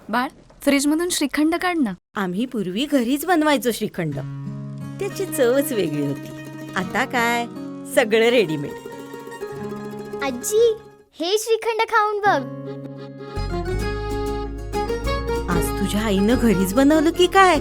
बाळ, फ्रीजमधून श्रीखंड काढ ना. आम्ही पूर्वी घरीच बनवायचो श्रीखंड. त्याची चवच वेगळी होती. आता काय सगळं रेडीमेड. आजी, हे श्रीखंड खाऊन बघ. आज तुझ्या आईनं घरीच बनवलं की काय?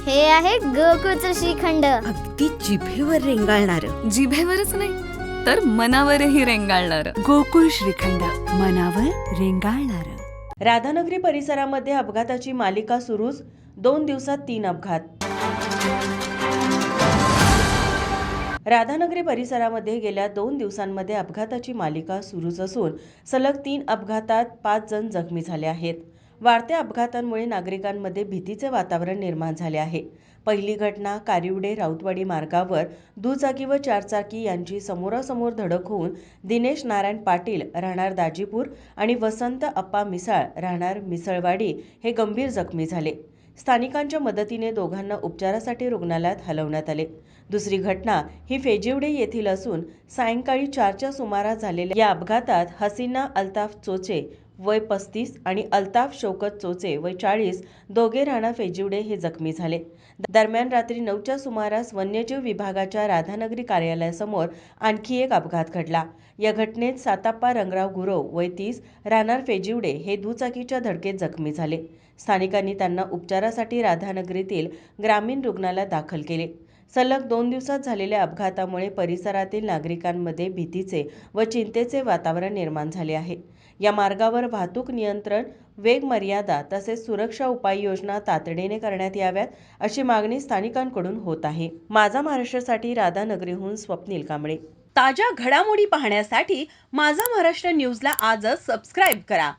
हे आहे गोकुळचं श्रीखंड. अगदी जिभेवर रेंगाळणारं. जिभेवरच नाही तर मनावरही रेंगाळणार. गोकुळ श्रीखंड, मनावर रेंगाळणारं. राधानगरी परिसरामध्ये अपघाताची मालिका सुरूच. 2 दिवसात 3 अपघात. राधानगरी परिसरामध्ये गेल्या 2 दिवसांमध्ये अपघाताची मालिका सुरूच असून सलग 3 अपघातात 5 जण जखमी झाले आहेत. वाढत्या अपघातांमुळे नागरिकांमध्ये भीतीचे वातावरण निर्माण झाले आहे. पहिली घटना कारिवडे राऊतवाडी मार्गावर दुचाकी व चारचाकी यांची समोरासमोर धडक होऊन दिनेश नारायण पाटील राहणार दाजीपूर आणि वसंत अप्पा मिसाळ राहणार मिसळवाडी हे गंभीर जखमी झाले. स्थानिकांच्या मदतीने दोघांना उपचारासाठी रुग्णालयात हलवण्यात आले. दुसरी घटना ही फेजिवडे येथील असून सायंकाळी 4च्या सुमारास झालेल्या या अपघातात हसीना अल्ताफ चोचे वय 35 आणि अल्ताफ शौकत चोचे वय 40 दोघे राहणार फेजिवडे हे जखमी झाले. दरम्यान रात्री 9च्या सुमारास वन्यजीव विभागाच्या राधानगरी कार्यालयासमोर आणखी एक अपघात घडला. या घटनेत साताप्पा रंगराव गुरव वय 30 राहणार फेजिवडे हे दुचाकीच्या धडकेत जखमी झाले. स्थानिकांनी त्यांना उपचारासाठी राधानगरीतील ग्रामीण रुग्णालयात दाखल केले. सलग 2 दिवसात झालेल्या अपघातामुळे परिसरातील नागरिकांमध्ये भीतीचे व चिंतेचे वातावरण निर्माण झाले आहे. या मार्गावर वाहतूक नियंत्रण, वेग मर्यादा तसेच सुरक्षा उपाययोजना तातडीने करण्यात याव्यात अशी मागणी स्थानिकांकडून होत आहे. माझा महाराष्ट्रासाठी राधानगरीहून स्वप्नील कांबळे. ताज्या घडामोडी पाहण्यासाठी माझा महाराष्ट्र न्यूजला आजच सबस्क्राईब करा.